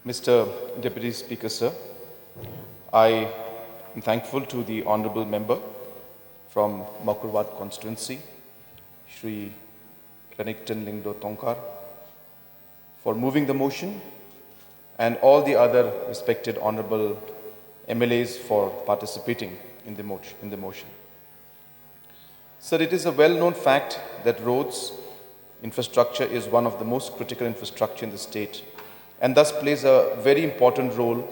Mr. Deputy Speaker, sir, I am thankful to the Honourable Member from Makurwat constituency, Shri Ranington Lingdo Tongkar, for moving the motion and all the other respected Honourable MLAs for participating in the motion. Sir, it is a well-known fact that roads infrastructure is one of the most critical infrastructure in the state and thus plays a very important role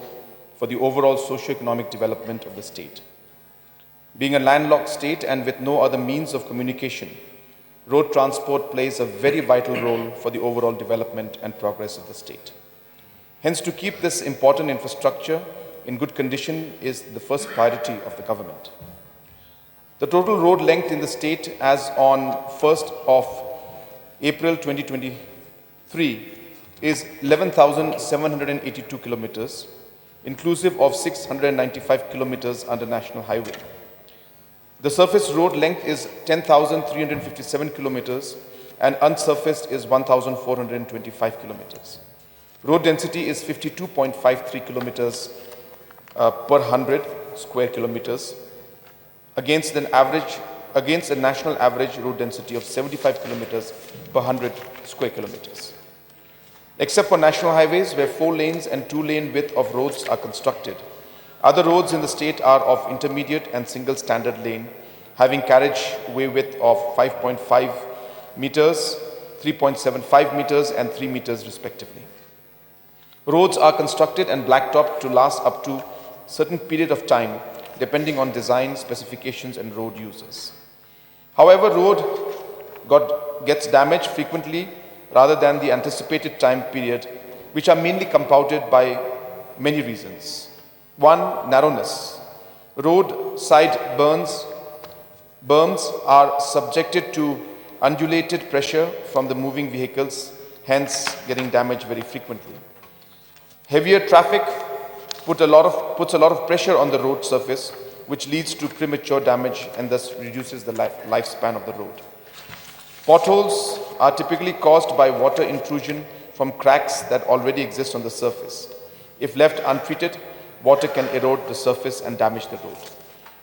for the overall socio-economic development of the state. Being a landlocked state and with no other means of communication, road transport plays a very vital role for the overall development and progress of the state. Hence, to keep this important infrastructure in good condition is the first priority of the government. The total road length in the state as on 1st of April 2023 is 11,782 kilometers, inclusive of 695 kilometers under national highway. The surface road length is 10,357 kilometers and unsurfaced is 1,425 kilometers. Road density is 52.53 kilometers per 100 square kilometers against a national average road density of 75 kilometers per 100 square kilometers. Except for national highways where 4 lanes and 2-lane width of roads are constructed, other roads in the state are of intermediate and single standard lane, having carriageway width of 5.5 meters, 3.75 meters and 3 meters respectively. Roads are constructed and blacktopped to last up to a certain period of time depending on design, specifications and road users. However, road gets damaged frequently rather than the anticipated time period, which are mainly compounded by many reasons. One, narrowness. Roadside berms are subjected to undulated pressure from the moving vehicles, hence getting damaged very frequently. Heavier traffic puts a lot of pressure on the road surface, which leads to premature damage and thus reduces the lifespan of the road. Potholes are typically caused by water intrusion from cracks that already exist on the surface. If left untreated, water can erode the surface and damage the road.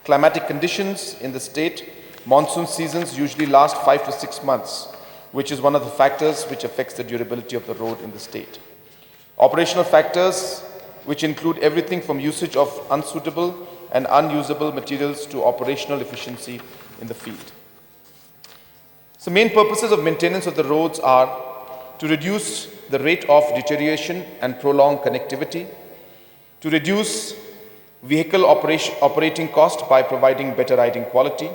Climatic conditions in the state, monsoon seasons usually last 5 to 6 months, which is one of the factors which affects the durability of the road in the state. Operational factors, which include everything from usage of unsuitable and unusable materials to operational efficiency in the field. So main purposes of maintenance of the roads are to reduce the rate of deterioration and prolong connectivity, to reduce vehicle operating cost by providing better riding quality,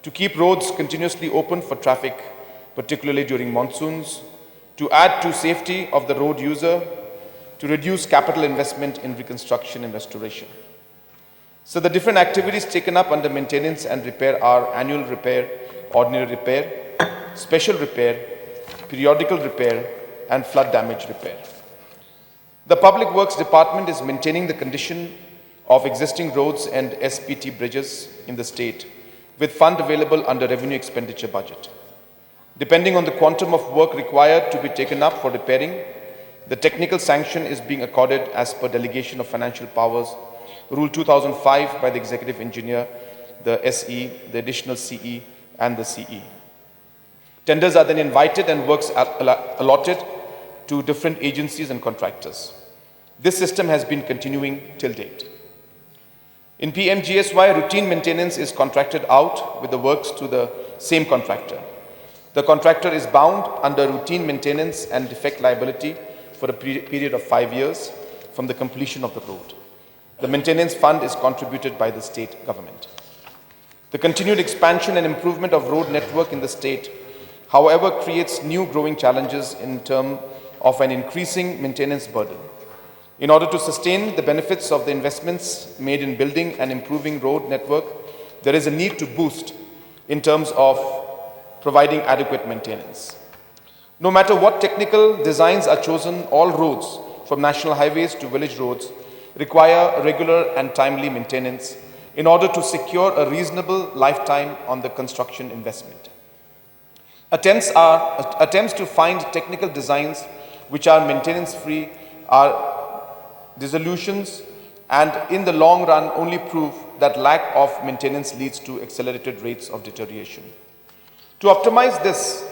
to keep roads continuously open for traffic, particularly during monsoons, to add to safety of the road user, to reduce capital investment in reconstruction and restoration. So the different activities taken up under maintenance and repair are annual repair, ordinary repair, special repair, periodical repair, and flood damage repair. The Public Works Department is maintaining the condition of existing roads and SPT bridges in the state with fund available under revenue expenditure budget. Depending on the quantum of work required to be taken up for repairing, the technical sanction is being accorded as per delegation of financial powers, Rule 2005 by the Executive Engineer, the SE, the additional CE, and the CE. Tenders are then invited and works allotted to different agencies and contractors. This system has been continuing till date. In PMGSY, routine maintenance is contracted out with the works to the same contractor. The contractor is bound under routine maintenance and defect liability for a period of 5 years from the completion of the road. The maintenance fund is contributed by the state government. The continued expansion and improvement of road network in the state, however, creates new growing challenges in terms of an increasing maintenance burden. In order to sustain the benefits of the investments made in building and improving road network, there is a need to boost in terms of providing adequate maintenance. No matter what technical designs are chosen, all roads, from national highways to village roads, require regular and timely maintenance in order to secure a reasonable lifetime on the construction investment. Attempts to find technical designs which are maintenance-free are dissolutions, and in the long run only prove that lack of maintenance leads to accelerated rates of deterioration. To optimize this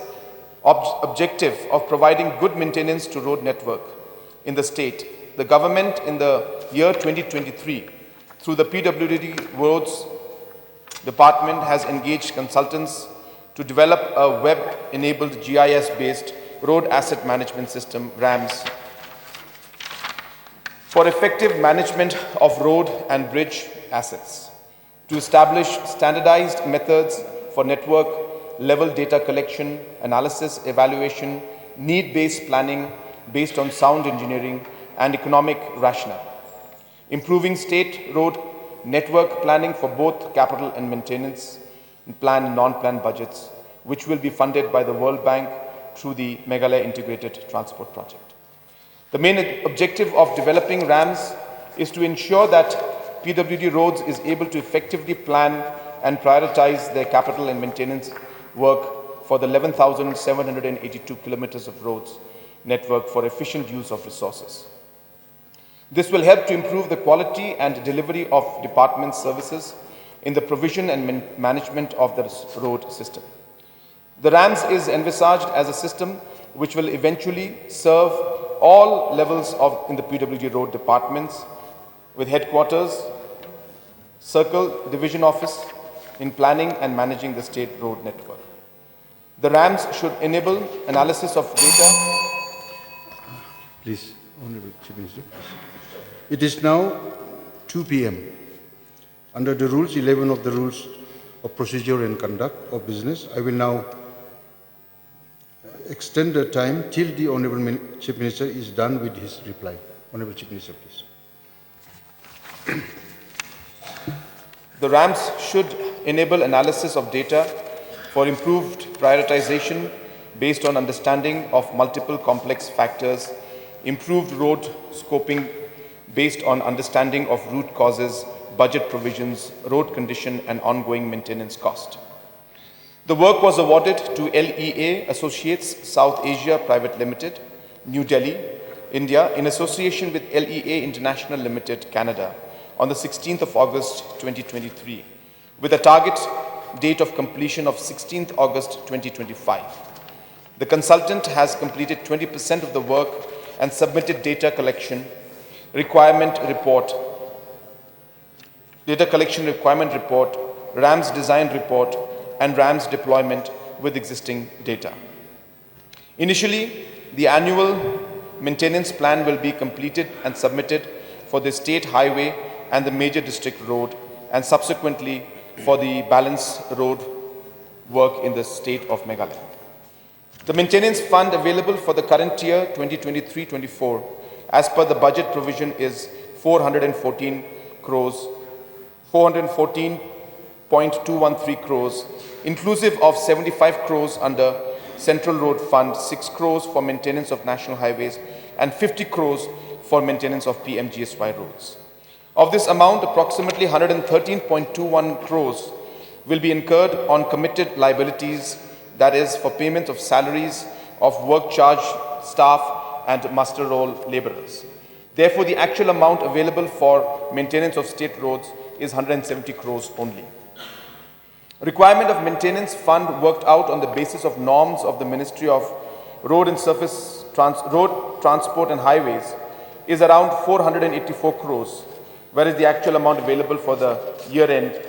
objective of providing good maintenance to road network in the state, the government in the year 2023, through the PWD Roads Department, has engaged consultants to develop a web-enabled GIS-based road asset management system, RAMS, for effective management of road and bridge assets, to establish standardized methods for network level data collection, analysis, evaluation, need-based planning based on sound engineering and economic rationale, improving state road network planning for both capital and maintenance, plan and non-plan budgets, which will be funded by the World Bank through the Meghalaya Integrated Transport Project. The main objective of developing RAMS is to ensure that PWD Roads is able to effectively plan and prioritize their capital and maintenance work for the 11,782 kilometers of roads network for efficient use of resources. This will help to improve the quality and delivery of department services in the provision and management of the road system. The RAMS is envisaged as a system which will eventually serve all levels in the PWD road departments, with headquarters, circle, division office in planning and managing the state road network. The RAMS should enable analysis of data. Please, Honorable Chief Minister. It is now 2 p.m. Under the rules 11 of the Rules of Procedure and Conduct of Business, I will now extend the time till the Honorable Chief Minister is done with his reply. Honorable Chief Minister, please. The RAMS should enable analysis of data for improved prioritization based on understanding of multiple complex factors, improved road scoping based on understanding of root causes, budget provisions, road condition, and ongoing maintenance cost. The work was awarded to LEA Associates South Asia Private Limited, New Delhi, India, in association with LEA International Limited, Canada, on the 16th of August 2023, with a target date of completion of 16th August 2025. The consultant has completed 20% of the work and submitted data collection requirement report, RAMS design report, and RAMS deployment with existing data. Initially, the annual maintenance plan will be completed and submitted for the state highway and the major district road, and subsequently for the balance road work in the state of Meghalaya. The maintenance fund available for the current year 2023-24 as per the budget provision is 414.213 crores, inclusive of 75 crores under Central Road Fund, 6 crores for maintenance of national highways, and 50 crores for maintenance of PMGSY roads. Of this amount, approximately 113.21 crores will be incurred on committed liabilities, that is, for payment of salaries of work charge staff and muster roll laborers. Therefore, the actual amount available for maintenance of state roads is 170 crores only. Requirement of maintenance fund worked out on the basis of norms of the Ministry of Road and Surface Road Transport and Highways is around 484 crores, whereas the actual amount available for the year end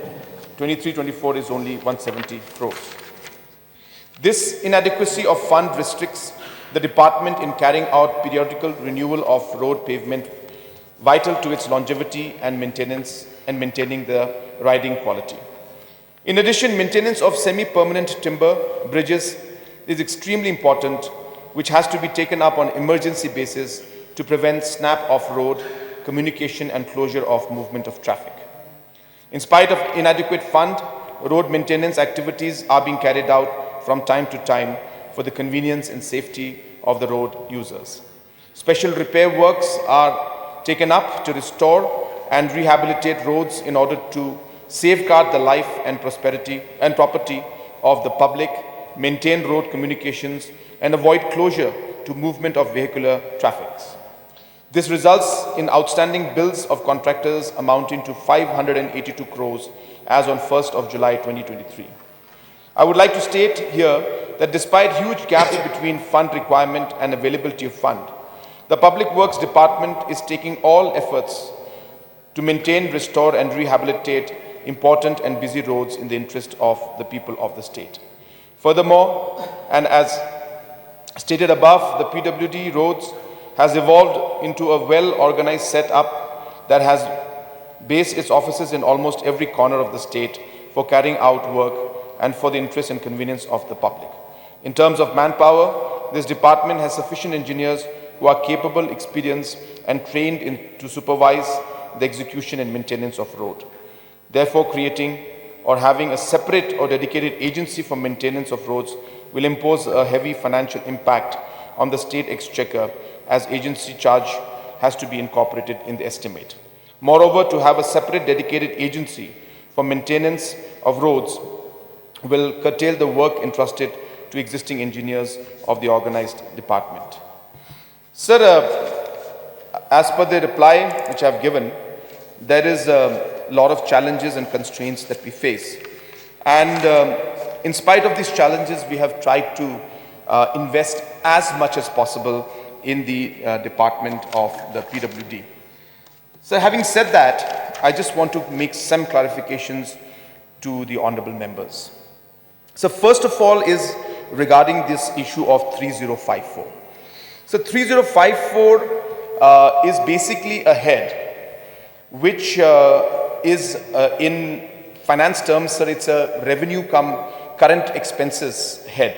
23-24 is only 170 crores. This inadequacy of fund restricts the department in carrying out periodical renewal of road pavement vital to its longevity and maintenance and maintaining the riding quality. In addition, maintenance of semi-permanent timber bridges is extremely important, which has to be taken up on emergency basis to prevent snap off road, communication and closure of movement of traffic. In spite of inadequate fund, road maintenance activities are being carried out from time to time for the convenience and safety of the road users. Special repair works are taken up to restore and rehabilitate roads in order to safeguard the life and prosperity and property of the public, maintain road communications, and avoid closure to movement of vehicular traffic. This results in outstanding bills of contractors amounting to 582 crores as on 1st of July 2023. I would like to state here that despite huge gaps between fund requirement and availability of fund, the Public Works Department is taking all efforts to maintain, restore and rehabilitate important and busy roads in the interest of the people of the state. Furthermore, and as stated above, the PWD roads has evolved into a well-organized setup that has based its offices in almost every corner of the state for carrying out work and for the interest and convenience of the public. In terms of manpower, this department has sufficient engineers who are capable, experienced and trained to supervise the execution and maintenance of road. Therefore, creating or having a separate or dedicated agency for maintenance of roads will impose a heavy financial impact on the state exchequer, as agency charge has to be incorporated in the estimate. Moreover, to have a separate dedicated agency for maintenance of roads will curtail the work entrusted to existing engineers of the organized department. Sir, as per the reply which I have given, there is a lot of challenges and constraints that we face. And in spite of these challenges, we have tried to invest as much as possible in the department of the PWD. So having said that, I just want to make some clarifications to the honorable members. So first of all is regarding this issue of 3054. So 3054 is basically a head which is in finance terms, sir, it's a revenue cum current expenses head,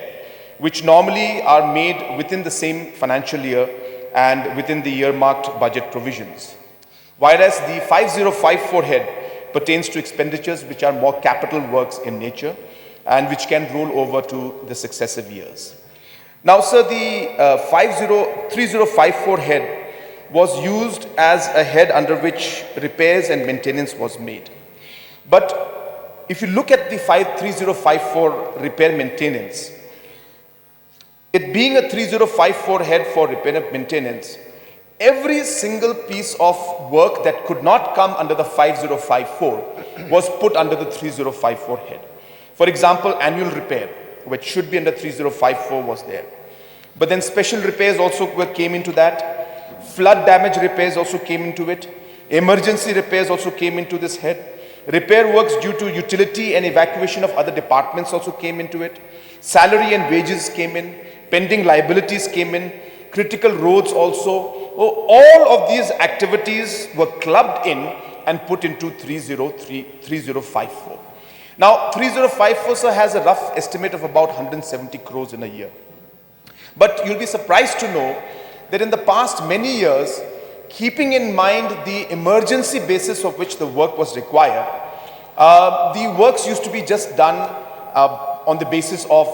which normally are made within the same financial year and within the earmarked budget provisions. Whereas the 5054 head pertains to expenditures which are more capital works in nature and which can roll over to the successive years. Now, sir, the 3054 head was used as a head under which repairs and maintenance was made. But if you look at the 3054 repair maintenance, it being a 3054 head for repair and maintenance, every single piece of work that could not come under the 5054 was put under the 3054 head. For example, annual repair, which should be under 3054, was there. But then special repairs also came into that. Flood damage repairs also came into it. Emergency repairs also came into this head. Repair works due to utility and evacuation of other departments also came into it. Salary and wages came in. Pending liabilities came in. Critical roads also. All of these activities were clubbed in and put into 3054. Now, 3054 sir, has a rough estimate of about 170 crores in a year. But you'll be surprised to know that in the past many years, keeping in mind the emergency basis of which the work was required, the works used to be just done on the basis of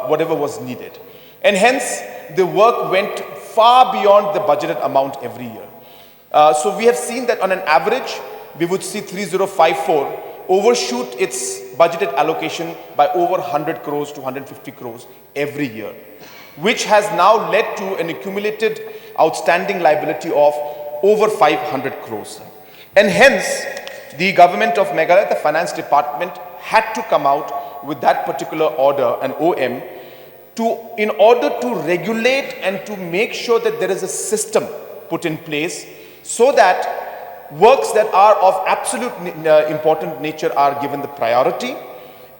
whatever was needed. And hence, the work went far beyond the budgeted amount every year. So we have seen that on an average, we would see 3054 overshoot its budgeted allocation by over 100 crores to 150 crores every year, which has now led to an accumulated outstanding liability of over 500 crores. And hence, the government of Meghalaya, the finance department, had to come out with that particular order, an OM, in order to regulate and to make sure that there is a system put in place so that works that are of absolute important nature are given the priority,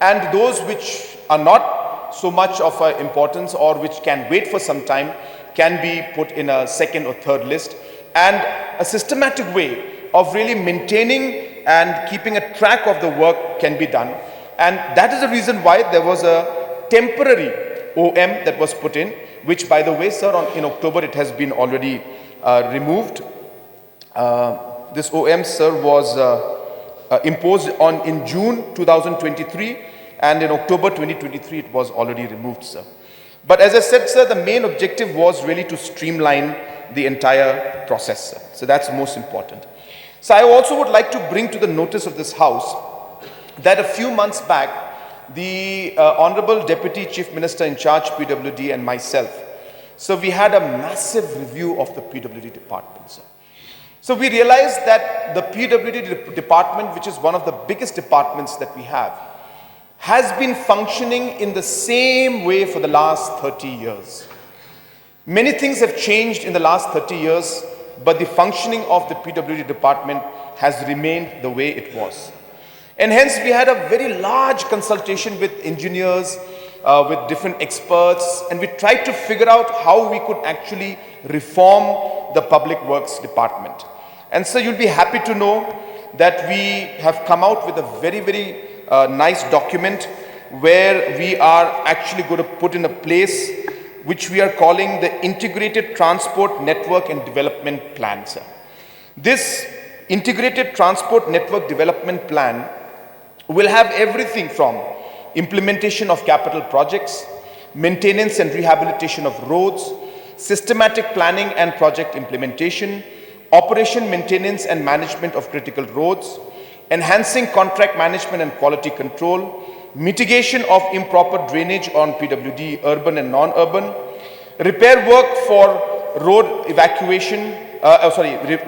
and those which are not so much of importance or which can wait for some time can be put in a second or third list, and a systematic way of really maintaining and keeping a track of the work can be done. And that is the reason why there was a temporary OM that was put in, which, by the way, sir, in October it has been already removed. This OM, sir, was imposed in June 2023, and in October 2023 it was already removed, sir. But as I said, sir, the main objective was really to streamline the entire process, sir. So that's most important. So I also would like to bring to the notice of this House that a few months back, the Honorable Deputy Chief Minister in charge, PWD, and myself, so we had a massive review of the PWD department, sir. So we realized that the PWD department, which is one of the biggest departments that we have, has been functioning in the same way for the last 30 years. Many things have changed in the last 30 years, but the functioning of the PWD department has remained the way it was. And hence we had a very large consultation with engineers, with different experts, and we tried to figure out how we could actually reform the public works department. And so you'll be happy to know that we have come out with a very, very nice document where we are actually going to put in a place which we are calling the Integrated Transport Network and Development Plan, sir. This Integrated Transport Network Development Plan will have everything from implementation of capital projects, maintenance and rehabilitation of roads, systematic planning and project implementation, operation, maintenance and management of critical roads, enhancing contract management and quality control, mitigation of improper drainage on PWD, urban and non-urban, repair work for road evacuation,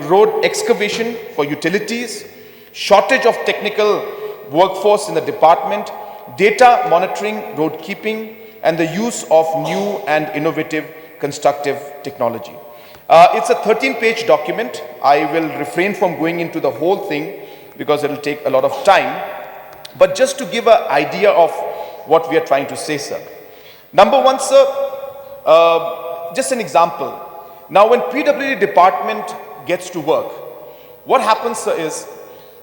road excavation for utilities, shortage of technical workforce in the department, data monitoring, road keeping, and the use of new and innovative constructive technology. It's a 13-page document. I will refrain from going into the whole thing because it will take a lot of time. But just to give an idea of what we are trying to say, sir. Number one, sir, just an example. Now, when PWD department gets to work, what happens, sir, is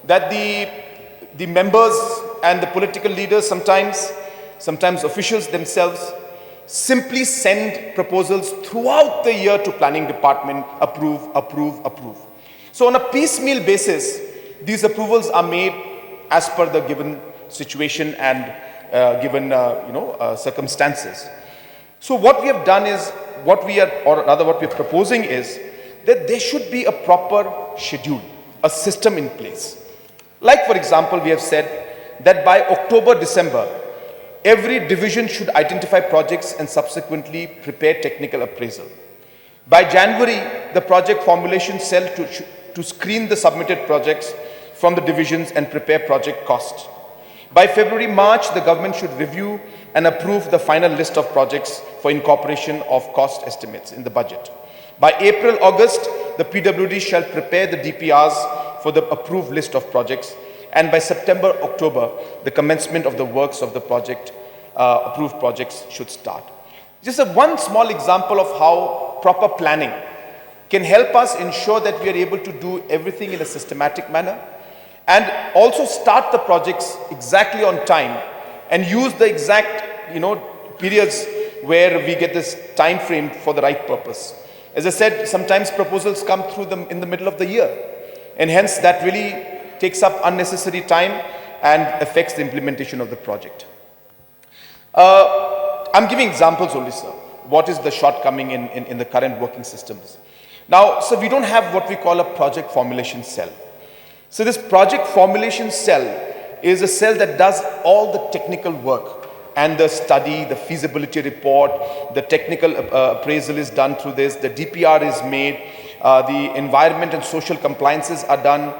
that the members and the political leaders sometimes officials themselves, simply send proposals throughout the year to planning department, approve. So on a piecemeal basis, these approvals are made as per the given situation and given circumstances. So what we have done is, what we are proposing is that there should be a proper schedule, a system in place. Like, for example, we have said that by October, December, every division should identify projects and subsequently prepare technical appraisal. By January, the project formulation cell to screen the submitted projects from the divisions and prepare project costs. By February, March, the government should review and approve the final list of projects for incorporation of cost estimates in the budget. By April, August, the PWD shall prepare the DPRs for the approved list of projects, and by September, October, the commencement of the works of the project, approved projects should start. Just one small example of how proper planning can help us ensure that we are able to do everything in a systematic manner and also start the projects exactly on time and use the exact periods where we get this time frame for the right purpose. As I said, sometimes proposals come through in the middle of the year, and hence that really takes up unnecessary time and affects the implementation of the project. I'm giving examples only, sir. What is the shortcoming in the current working systems? Now, so we don't have what we call a project formulation cell. So this project formulation cell is a cell that does all the technical work and the study, the feasibility report, the technical appraisal is done through this, the DPR is made, the environment and social compliances are done,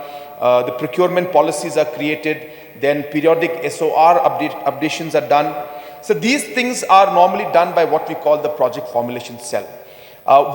the procurement policies are created, then periodic SOR updations are done. So these things are normally done by what we call the project formulation cell.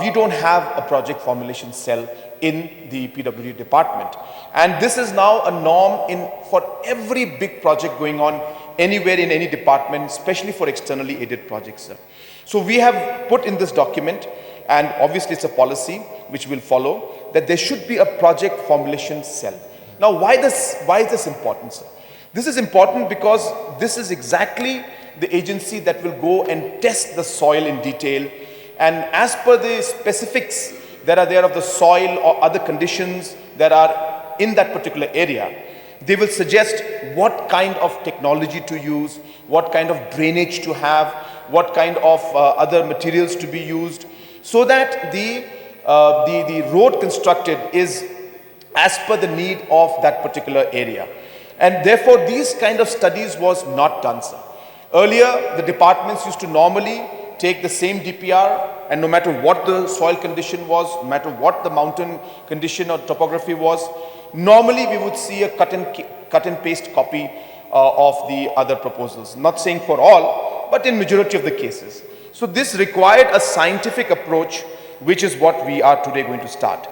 We don't have a project formulation cell in the PWD department. And this is now a norm for every big project going on anywhere in any department, especially for externally aided projects, sir. So we have put in this document, and obviously it's a policy which will follow, that there should be a project formulation cell. Now, why is this important, sir? This is important because this is exactly the agency that will go and test the soil in detail, and as per the specifics that are there of the soil or other conditions that are in that particular area, they will suggest what kind of technology to use, what kind of drainage to have, what kind of other materials to be used, so that the road constructed is as per the need of that particular area. And therefore, these kind of studies was not done, sir. Earlier, the departments used to normally take the same DPR, and no matter what the soil condition was, no matter what the mountain condition or topography was, normally we would see a cut and paste copy of the other proposals. Not saying for all, but in majority of the cases. So this required a scientific approach, which is what we are today going to start.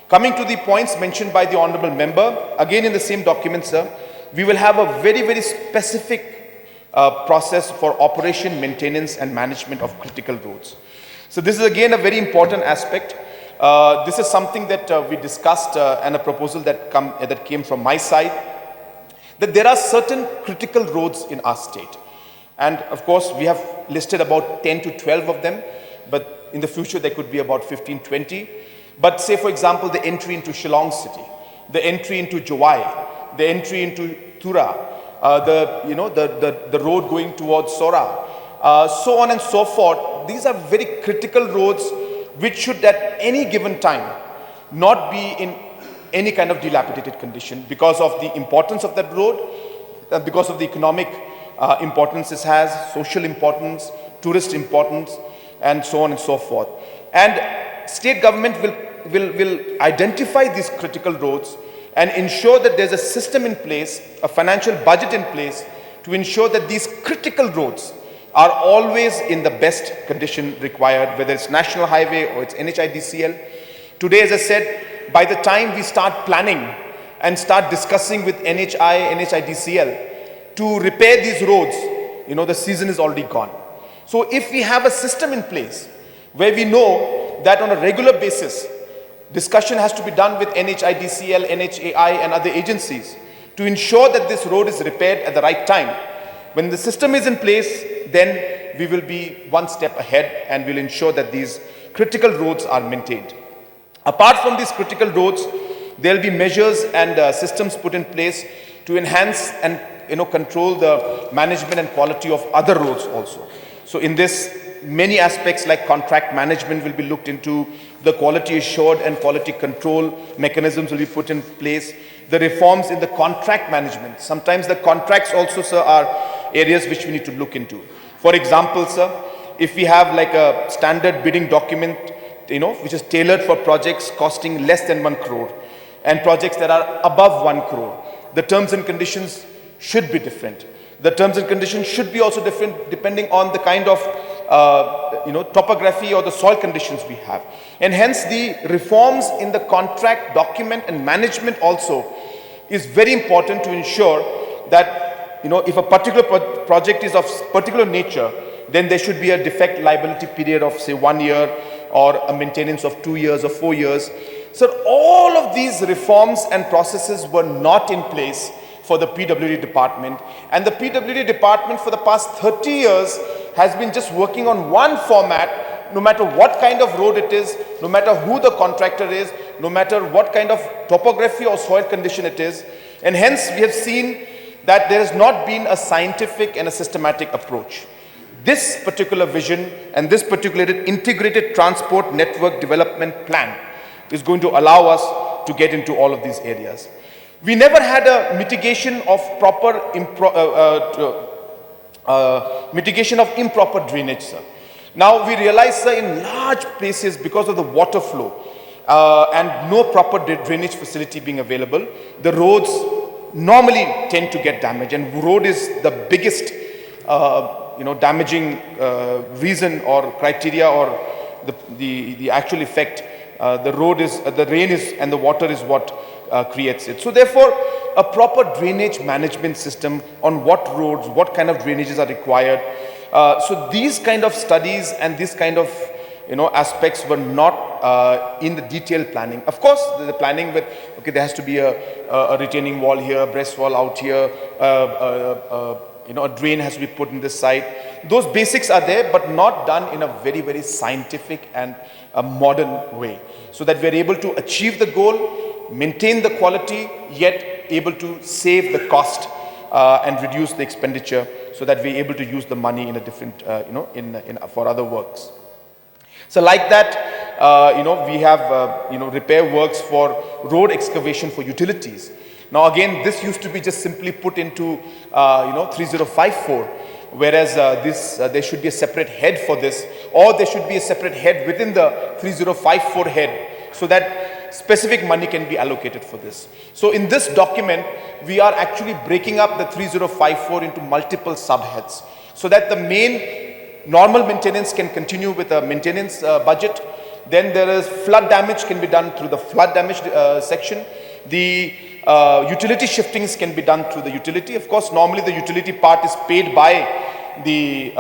Coming to the points mentioned by the honorable member, again in the same document, sir, we will have a very, very specific process for operation, maintenance and management of critical roads. So this is again a very important aspect. This is something that we discussed and a proposal that came from my side, that there are certain critical roads in our state. And of course, we have listed about 10 to 12 of them, but in the future there could be about 15, 20. But say for example, the entry into Shillong city, the entry into Jawai, the entry into Tura, the road going towards Sora, so on and so forth. These are very critical roads which should at any given time not be in any kind of dilapidated condition because of the importance of that road, because of the economic importance it has, social importance, tourist importance, and so on and so forth. And state government will identify these critical roads and ensure that there's a system in place, a financial budget in place to ensure that these critical roads are always in the best condition required, whether it's national highway or it's NHIDCL. Today, as I said, by the time we start planning and start discussing with NHIDCL to repair these roads, the season is already gone. So if we have a system in place where we know that on a regular basis, discussion has to be done with NHIDCL, NHAI and other agencies to ensure that this road is repaired at the right time. When the system is in place, then we will be one step ahead and will ensure that these critical roads are maintained. Apart from these critical roads, there will be measures and systems put in place to enhance and control the management and quality of other roads also. So in this, many aspects like contract management will be looked into, the quality assured and quality control mechanisms will be put in place, the reforms in the contract management. Sometimes the contracts also, sir, are areas which we need to look into. For example, sir, if we have like a standard bidding document, which is tailored for projects costing less than 1 crore and projects that are above 1 crore, the terms and conditions should be different. The terms and conditions should be also different depending on the kind of topography or the soil conditions we have. And hence the reforms in the contract document and management also is very important to ensure that, if a particular project is of particular nature, then there should be a defect liability period of say 1 year or a maintenance of 2 years or 4 years. So all of these reforms and processes were not in place for the PWD department, and the PWD department for the past 30 years has been just working on one format, no matter what kind of road it is, no matter who the contractor is, no matter what kind of topography or soil condition it is. And hence we have seen that there has not been a scientific and a systematic approach. This particular vision and this particular integrated transport network development plan is going to allow us to get into all of these areas. We never had a mitigation of improper drainage, sir. Now we realize, sir, in large places because of the water flow and no proper drainage facility being available, the roads normally tend to get damaged, and road is the biggest damaging reason or criteria or the actual effect. The rain is and the water is what creates it. So therefore, a proper drainage management system on what roads, what kind of drainages are required. So these kind of studies and these kind of aspects were not in the detailed planning. Of course, the planning with, okay, there has to be a retaining wall here, a breast wall out here, a drain has to be put in this side. Those basics are there, but not done in a very, very scientific and a modern way, so that we're able to achieve the goal, maintain the quality, yet able to save the cost and reduce the expenditure, so that we're able to use the money in a different, for other works. So like that, we have, repair works for road excavation for utilities. Now again, this used to be just simply put into, 3054. whereas there should be a separate head for this, or there should be a separate head within the 3054 head, so that specific money can be allocated for this. So in this document, we are actually breaking up the 3054 into multiple subheads, so that the main normal maintenance can continue with a maintenance budget. Then there is flood damage can be done through the flood damage section. The utility shiftings can be done through the utility. Of course, normally the utility part is paid by the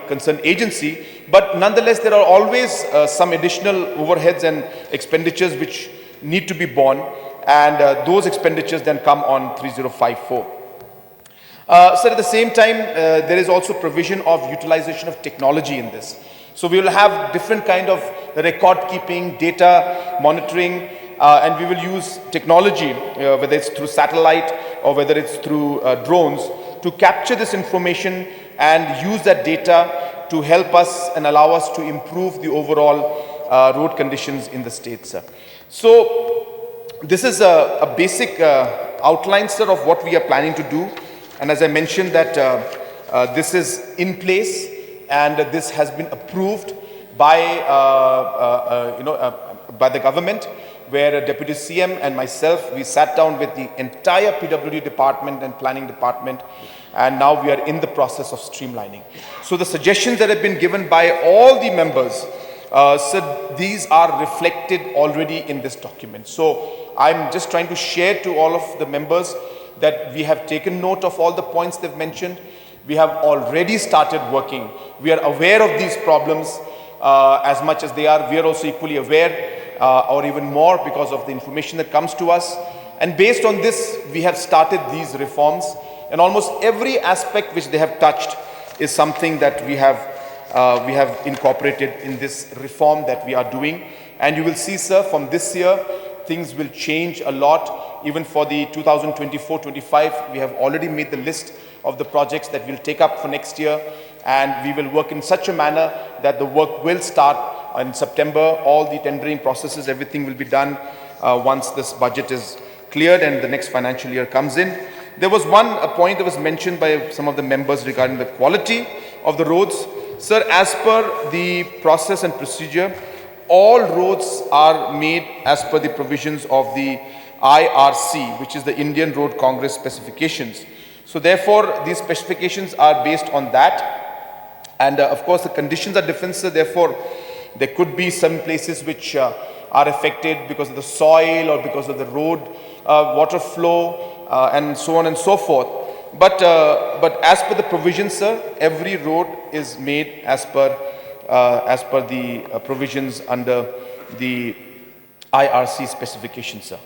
concerned agency, but nonetheless there are always some additional overheads and expenditures which need to be borne, and those expenditures then come on 3054. So at the same time, there is also provision of utilization of technology in this. So we will have different kind of record keeping, data monitoring, and we will use technology, whether it's through satellite or whether it's through drones, to capture this information and use that data to help us and allow us to improve the overall road conditions in the state, sir. So this is a basic outline, sir, of what we are planning to do. And as I mentioned that this is in place, and this has been approved by by the government, where Deputy CM and myself, we sat down with the entire PWD department and planning department, and now we are in the process of streamlining. So the suggestions that have been given by all the members, so these are reflected already in this document. So I'm just trying to share to all of the members that we have taken note of all the points they've mentioned. We have already started working. We are aware of these problems as much as they are. We are also equally aware or even more because of the information that comes to us. And based on this, we have started these reforms. And almost every aspect which they have touched is something that we have incorporated in this reform that we are doing. And you will see, sir, from this year, things will change a lot. Even for the 2024-25, we have already made the list of the projects that we'll take up for next year, and we will work in such a manner that the work will start in September. All the tendering processes, everything will be done once this budget is cleared and the next financial year comes in. There was one point that was mentioned by some of the members regarding the quality of the roads. Sir, as per the process and procedure, all roads are made as per the provisions of the IRC, which is the Indian Road Congress specifications. So therefore, these specifications are based on that. And of course, the conditions are different, so therefore, there could be some places which are affected because of the soil or because of the road, water flow, and so on and so forth. But as per the provisions, sir, every road is made as per the provisions under the IRC specifications, sir.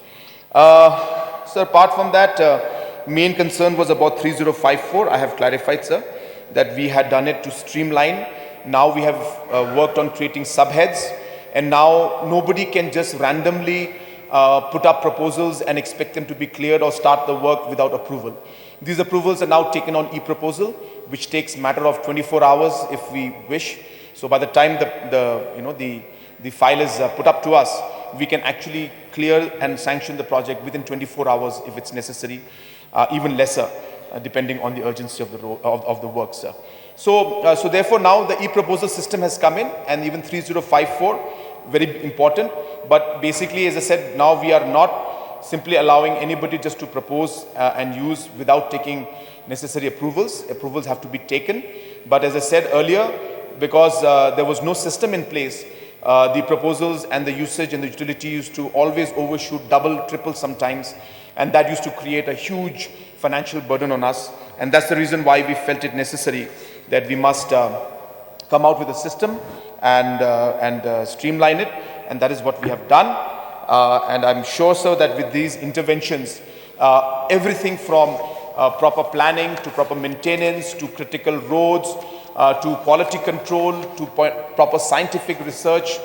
Sir, apart from that, main concern was about 3054. I have clarified, sir, that we had done it to streamline. Now we have worked on creating subheads, and now nobody can just randomly put up proposals and expect them to be cleared or start the work without approval. These approvals are now taken on e-proposal, which takes a matter of 24 hours if we wish. So by the time the file is put up to us, we can actually clear and sanction the project within 24 hours if it's necessary, even lesser, depending on the urgency of the work, sir. So therefore now the e-proposal system has come in, and even 3054, very important. But basically, as I said, now we are not simply allowing anybody just to propose and use without taking necessary approvals. Approvals have to be taken. But as I said earlier, because there was no system in place, the proposals and the usage and the utility used to always overshoot, double, triple sometimes, and that used to create a huge financial burden on us. And that's the reason why we felt it necessary that we must come out with a system and streamline it, and that is what we have done. And I'm sure, sir, that with these interventions, everything from proper planning to proper maintenance to critical roads, to quality control, to proper scientific research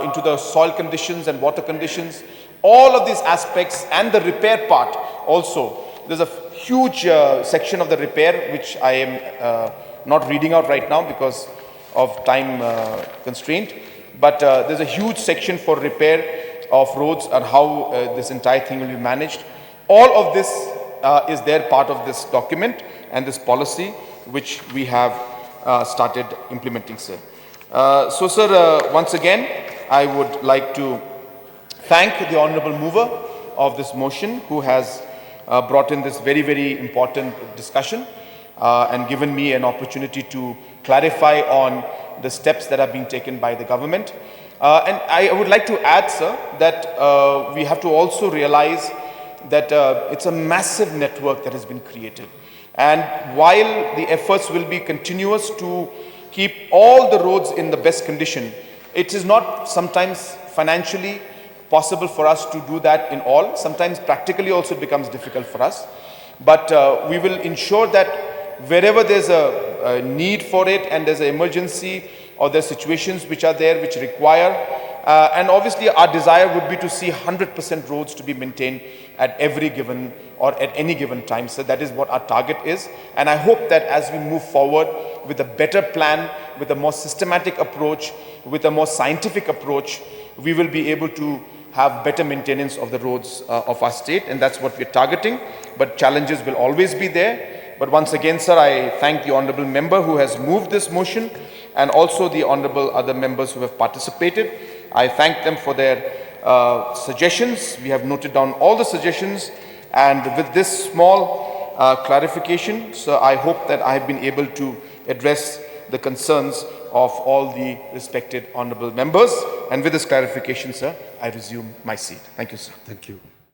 into the soil conditions and water conditions, all of these aspects, and the repair part also. There's a huge section of the repair which I am not reading out right now because of time constraint, but there's a huge section for repair of roads and how this entire thing will be managed. All of this is there part of this document and this policy, which we have started implementing, sir. So, sir, once again, I would like to thank the honorable mover of this motion, who has brought in this very, very important discussion and given me an opportunity to clarify on the steps that are being taken by the government. And I would like to add, sir, that we have to also realize that it's a massive network that has been created. And while the efforts will be continuous to keep all the roads in the best condition, it is not sometimes financially possible for us to do that in all. Sometimes practically also it becomes difficult for us. But we will ensure that wherever there's a need for it and there's an emergency or there's situations which are there which require, and obviously our desire would be to see 100% roads to be maintained at every given or at any given time. So that is what our target is. And I hope that as we move forward with a better plan, with a more systematic approach, with a more scientific approach, we will be able to have better maintenance of the roads of our state, and that's what we're targeting. But challenges will always be there. But once again, sir, I thank the honorable member who has moved this motion and also the honorable other members who have participated. I thank them for their suggestions. We have noted down all the suggestions, and with this small clarification, so I hope that I have been able to address the concerns of all the respected honorable members. And with this clarification, sir, I resume my seat. Thank you, sir. Thank you.